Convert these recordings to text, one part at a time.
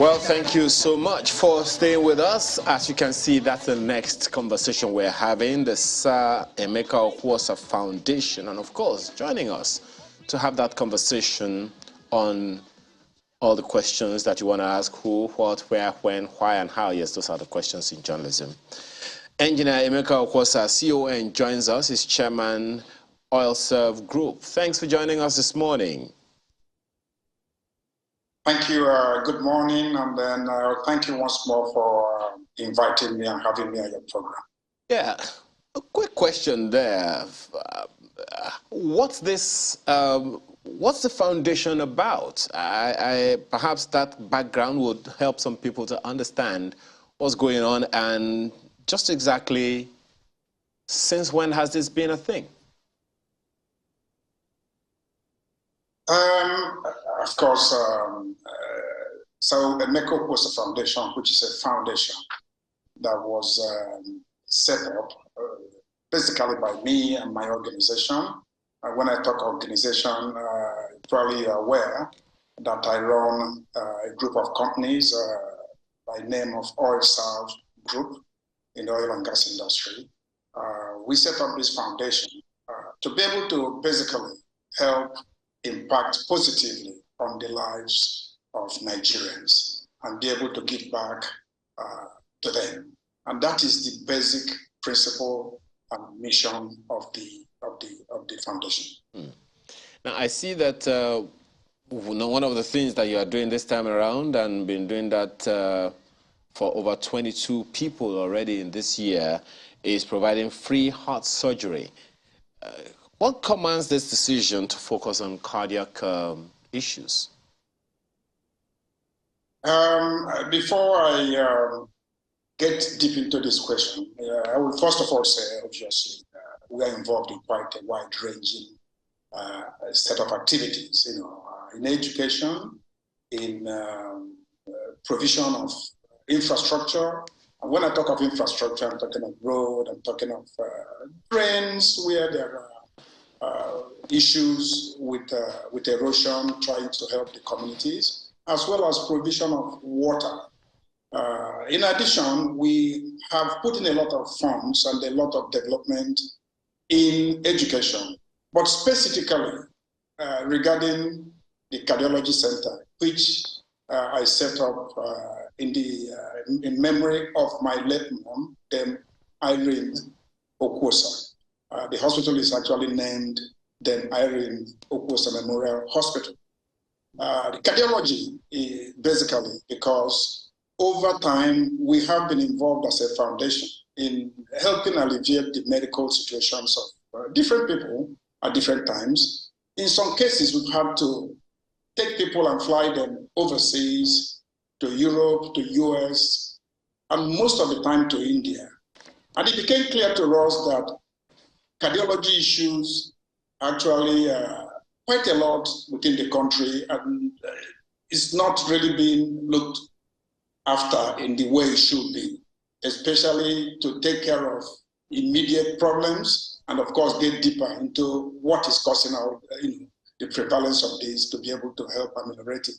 Well, thank you so much for staying with us. As you can see, that's the next conversation we're having, the Sir Emeka Okwuosa Foundation. And of course, joining us to have that conversation on all the questions that you want to ask: who, what, where, when, why, and how. Yes, those are the questions in journalism. Engineer Emeka Okwuosa, CON, joins us. He's chairman, Oil Serve Group. Thanks for joining us this morning. Thank you. Good morning, and then thank you once more for inviting me and having me on your program. Yeah, a quick question there. What's this? What's the foundation about? Perhaps that background would help some people to understand what's going on, and just exactly since when has this been a thing? Of course, so Emeka Okwuosa Foundation, which is a foundation that was set up basically by me and my organization. When I talk organization, probably you're aware that I run a group of companies by name of Oil Serve Group in the oil and gas industry. We set up this foundation to be able to basically help impact positively on the lives of Nigerians and be able to give back to them. And that is the basic principle and mission of the foundation. Now, I see that one of the things that you are doing this time around, and been doing that for over 22 people already in this year, is providing free heart surgery. What commands this decision to focus on cardiac issues? Before I get deep into this question, I will first of all say, obviously, we are involved in quite a wide-ranging set of activities, in education, in provision of infrastructure. And when I talk of infrastructure, I'm talking of road, I'm talking of drains where there are issues with erosion, trying to help the communities, as well as provision of water. In addition, we have put in a lot of funds and a lot of development in education, but specifically regarding the cardiology center, which I set up in memory of my late mom, then Irene Okwuosa. The hospital is actually named then Irene Okwuosa Memorial Hospital. The cardiology is basically because over time we have been involved as a foundation in helping alleviate the medical situations of different people at different times. In some cases, we've had to take people and fly them overseas to Europe, to US, and most of the time to India. And it became clear to us that cardiology issues actually quite a lot within the country, and it's not really being looked after in the way it should be, especially to take care of immediate problems and of course get deeper into what is causing our, the prevalence of this to be able to help ameliorate it.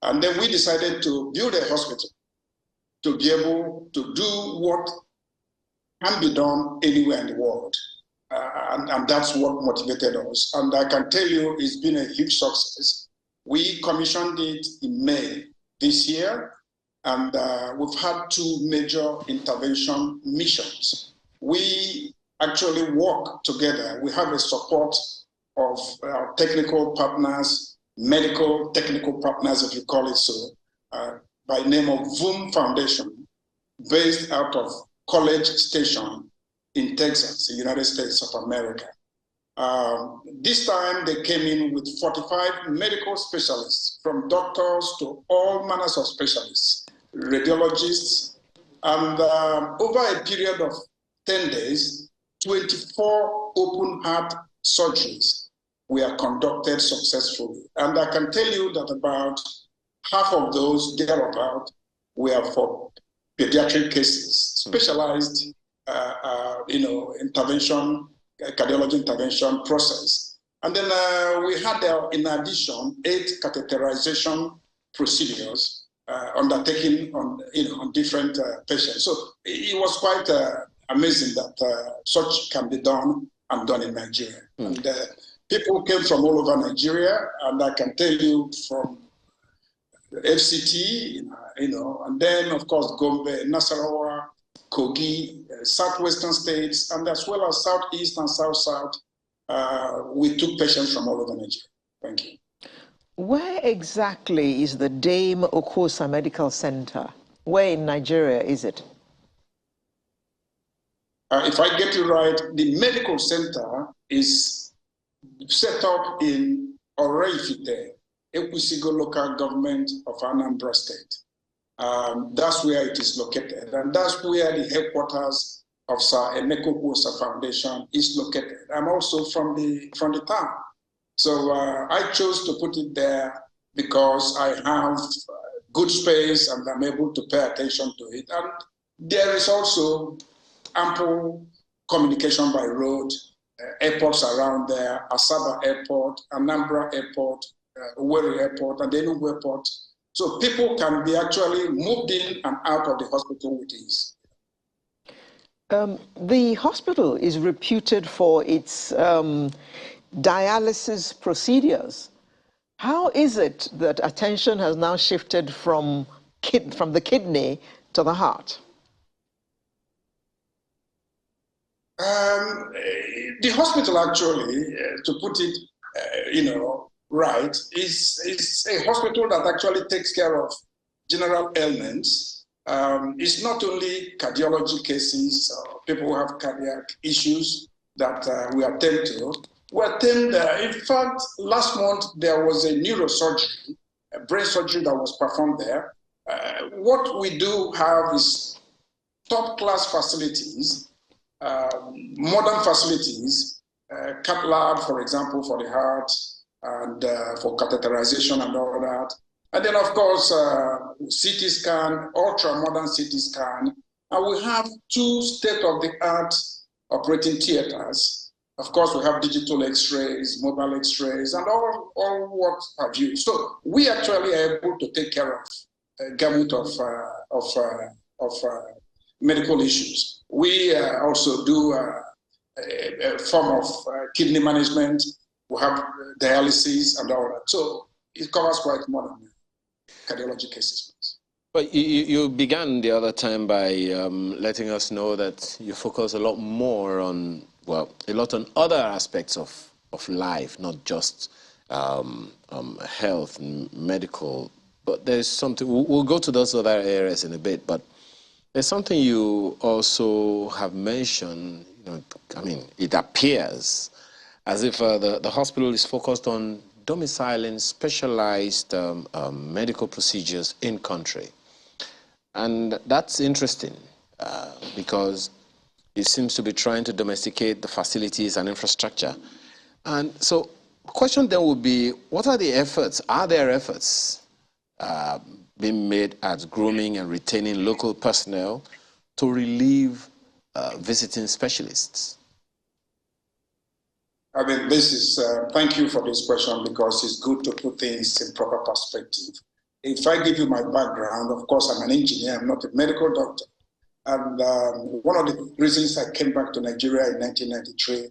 And then we decided to build a hospital to be able to do what can be done anywhere in the world. And that's what motivated us. And I can tell you it's been a huge success. We commissioned it in May this year, and we've had 2 major intervention missions. We actually work together. We have a support of our technical partners, medical technical partners, if you call it so, by name of VOOM Foundation, based out of College Station in Texas, the United States of America. This time they came in with 45 medical specialists, from doctors to all manners of specialists, radiologists, and over a period of 10 days, 24 open heart surgeries were conducted successfully. And I can tell you that about half of those, thereabout, were for pediatric cases, specialized intervention, cardiology intervention process. And then we had, in addition, 8 catheterization procedures undertaken on different patients. So it was quite amazing that such can be done and done in Nigeria. And people came from all over Nigeria, and I can tell you from FCT, and then of course Gombe, Nasarawa, Kogi, southwestern states, and as well as southeast and south-south, we took patients from all over Nigeria. Thank you. Where exactly is the Dame Okwuosa Medical Center? Where in Nigeria is it? If I get it right, the medical center is set up in Oreifite, Ekwusigo local government of Anambra State. That's where it is located, and that's where the headquarters of Sir Emeka Okwuosa Foundation is located. I'm also from the town. So I chose to put it there because I have good space and I'm able to pay attention to it. And there is also ample communication by road, airports around there, Asaba Airport, Anambra Airport, Owerri Airport, and Enugu Airport. So people can be actually moved in and out of the hospital with ease. The hospital is reputed for its dialysis procedures. How is it that attention has now shifted from the kidney to the heart? The hospital actually, to put it, right, is a hospital that actually takes care of general ailments. It's not only cardiology cases, people who have cardiac issues that we attend to. We attend, in fact, last month there was a neurosurgery, a brain surgery that was performed there. What we do have is top-class facilities, modern facilities, cath lab, for example, for the heart, and for catheterization and all that. And then, of course, CT scan, ultra-modern CT scan. And we have 2 state-of-the-art operating theaters. Of course, we have digital X-rays, mobile X-rays, and all what have you. So we actually are able to take care of a gamut of medical issues. We also do a form of kidney management. We have dialysis and all that. So it covers quite more than cardiology cases. But you began the other time by letting us know that you focus a lot more on, well, a lot on other aspects of life, not just health and medical. But there's something, we'll go to those other areas in a bit, but there's something you also have mentioned, I mean, it appears as if the hospital is focused on domiciling specialized medical procedures in country. And that's interesting because it seems to be trying to domesticate the facilities and infrastructure. And so the question then would be, what are the efforts? Are there efforts being made at grooming and retaining local personnel to relieve visiting specialists? I mean, this is, thank you for this question because it's good to put things in proper perspective. If I give you my background, of course, I'm an engineer, I'm not a medical doctor. And one of the reasons I came back to Nigeria in 1993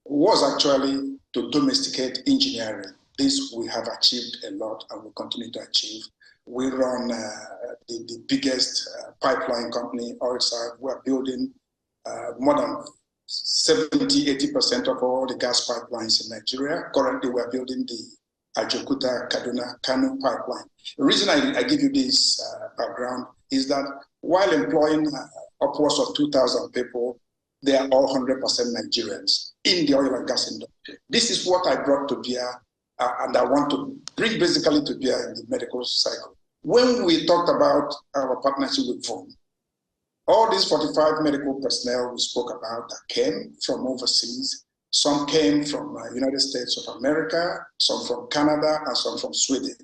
was actually to domesticate engineering. This we have achieved a lot and we continue to achieve. We run the biggest pipeline company, outside. We're building more than 70–80% of all the gas pipelines in Nigeria. Currently, we're building the Ajokuta Kaduna Kano pipeline. The reason I give you this background is that while employing upwards of 2,000 people, they are all 100% Nigerians in the oil and gas industry. This is what I brought to bear, and I want to bring basically to bear in the medical cycle. When we talked about our partnership with VOM, all these 45 medical personnel we spoke about that came from overseas, some came from United States of America, some from Canada, and some from Sweden.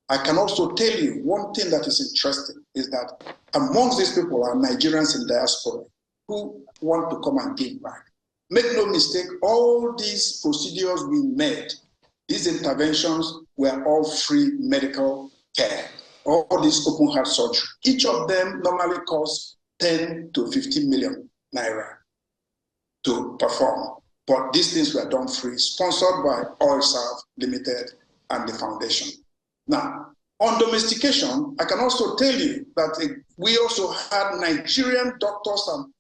I can also tell you one thing that is interesting is that amongst these people are Nigerians in diaspora who want to come and give back. Make no mistake, all these procedures we made, these interventions were all free medical care. all this open heart surgery. Each of them normally costs 10 to 15 million naira to perform. But these things were done free, sponsored by Oilserve Limited and the foundation. Now, on domestication, I can also tell you that we also had Nigerian doctors and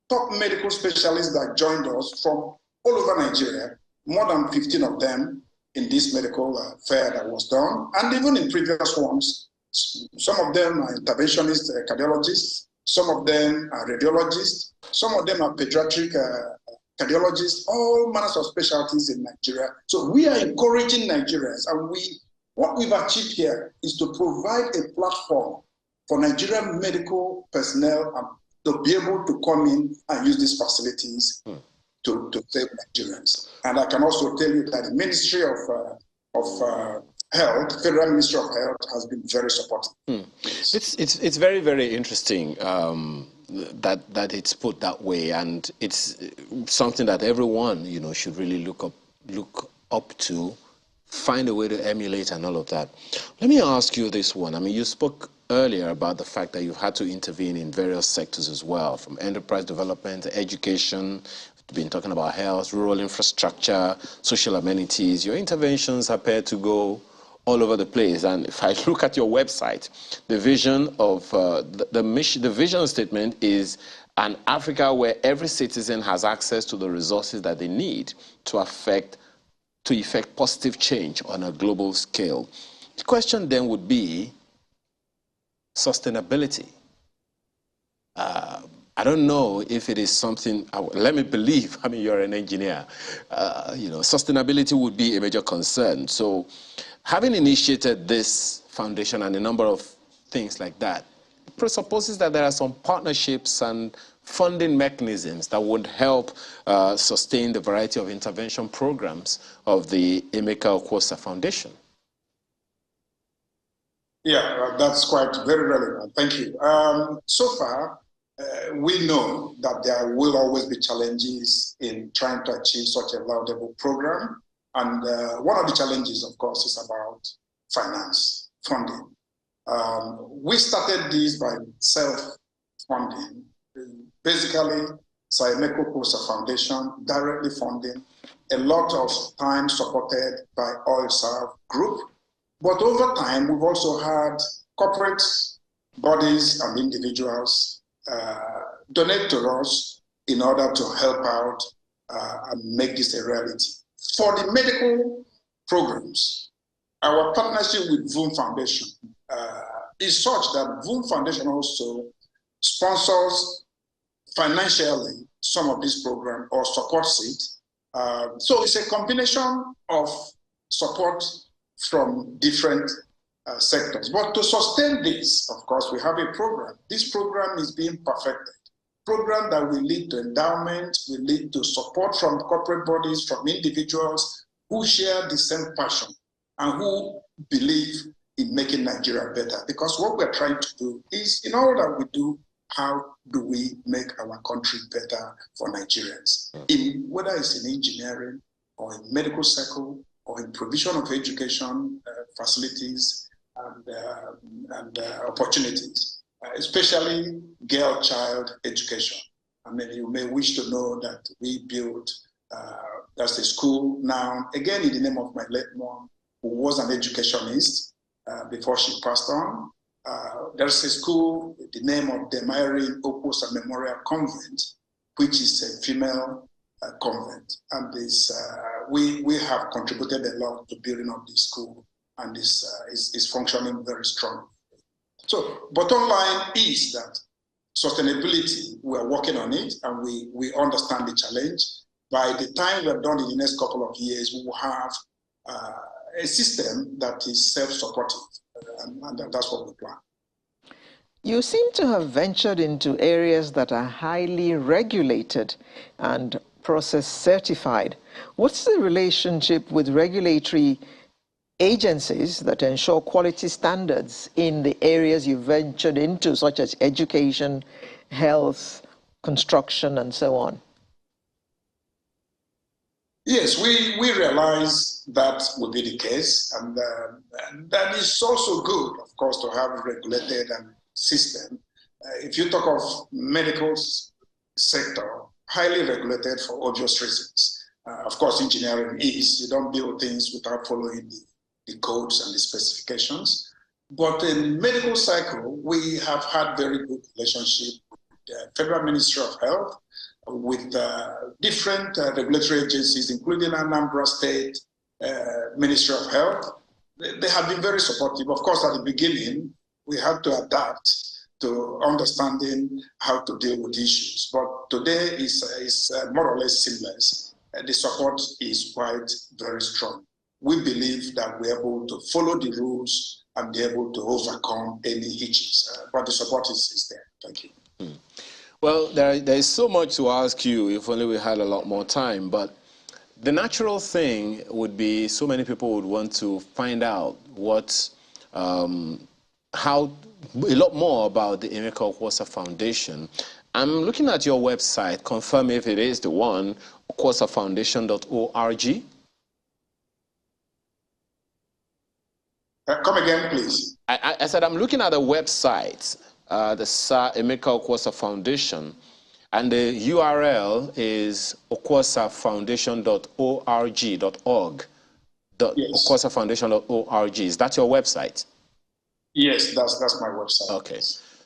top medical specialists that joined us from all over Nigeria, more than 15 of them in this medical fair that was done, and even in previous ones. Some of them are interventionists, cardiologists, some of them are radiologists, some of them are pediatric cardiologists, all manners of specialties in Nigeria. So we are encouraging Nigerians, and what we've achieved here is to provide a platform for Nigerian medical personnel to be able to come in and use these facilities to save Nigerians. And I can also tell you that the Ministry of Health, Federal Ministry of Health, has been very supportive. It's very, very interesting that it's put that way, and it's something that everyone should really look up to, find a way to emulate and all of that. Let me ask you this one. I mean, you spoke earlier about the fact that you've had to intervene in various sectors as well, from enterprise development, education. We've been talking about health, rural infrastructure, social amenities. Your interventions appear to go all over the place. And if I look at your website, the vision of the vision statement is an Africa where every citizen has access to the resources that they need to effect positive change on a global scale. The question then would be sustainability. I don't know if it is something, let me believe, I mean, you're an engineer, sustainability would be a major concern. So having initiated this foundation and a number of things like that, presupposes that there are some partnerships and funding mechanisms that would help sustain the variety of intervention programs of the Emeka Okwuosa Foundation. Yeah, that's quite very relevant. Thank you. So far, we know that there will always be challenges in trying to achieve such a laudable program. And one of the challenges, of course, is about finance, funding. We started this by self-funding. Basically, Emeka Okwuosa Foundation directly funding, a lot of time supported by Oilserve Group. But over time, we've also had corporate bodies and individuals donate to us in order to help out and make this a reality. For the medical programs, our partnership with VOOM Foundation is such that VOOM Foundation also sponsors financially some of this program or supports it. So it's a combination of support from different sectors. But to sustain this, of course, we have a program. This program is being perfected. Program that will lead to endowment, will lead to support from corporate bodies, from individuals who share the same passion and who believe in making Nigeria better. Because what we're trying to do is, in all that we do, how do we make our country better for Nigerians? Whether it's in engineering or in medical circle or in provision of education facilities and opportunities, especially girl-child education. I mean, you may wish to know that we built, that's a school now, again in the name of my late mom, who was an educationist before she passed on. There's a school, the name of the Mary Okwuosa Memorial Convent, which is a female convent. And this, we have contributed a lot to building up this school, and this is functioning very strong. So bottom line is that sustainability, we're working on it, and we understand the challenge. By the time we're done in the next couple of years, we will have a system that is self-supportive, and that's what we plan. You seem to have ventured into areas that are highly regulated and process certified. What's the relationship with regulatory agencies that ensure quality standards in the areas you ventured into, such as education, health, construction, and so on? Yes, we realize that will be the case, and that is also good, of course, to have a regulated system. If you talk of medical sector, highly regulated for obvious reasons. Of course, engineering is, you don't build things without following the codes and the specifications. But in medical cycle, we have had very good relationship with the Federal Ministry of Health, with different regulatory agencies, including Anambra State Ministry of Health. They have been very supportive. Of course, at the beginning, we had to adapt to understanding how to deal with issues. But today is more or less seamless. The support is quite very strong. We believe that we're able to follow the rules and be able to overcome any hitches. But the support is there. Thank you. Well, there is so much to ask you, if only we had a lot more time. But the natural thing would be so many people would want to find out how a lot more about the Emeka Okwuosa Foundation. I'm looking at your website. Confirm if it is the one, okwuosafoundation.org. Come again, please. I said I'm looking at the website, the Sir Emeka Okwuosa Foundation, and the URL is okwuosafoundation.org. Yes. okwuosafoundation.org. Is that your website? Yes, that's my website. Okay.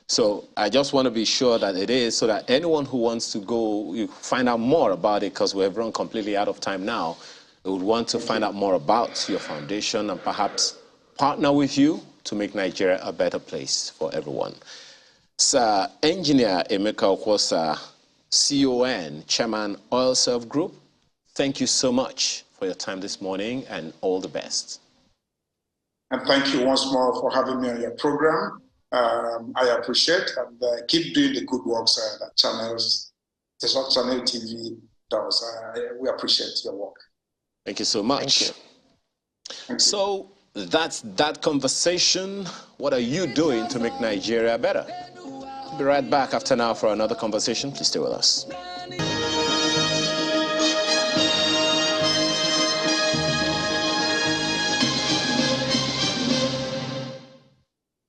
So I just want to be sure that it is, so that anyone who wants to go, you find out more about it, because we've run completely out of time now. We would want to find out more about your foundation and perhaps partner with you to make Nigeria a better place for everyone. Sir Engineer Emeka Okwuosa, CON, Chairman Oil Serve Group, thank you so much for your time this morning, and all the best. And thank you once more for having me on your program. I appreciate, and keep doing the good works that Channel TV does. We appreciate your work. Thank you so much. Thank you. Thank you. So that's that conversation. What are you doing to make Nigeria better? We'll be right back after now for another conversation. Please stay with us.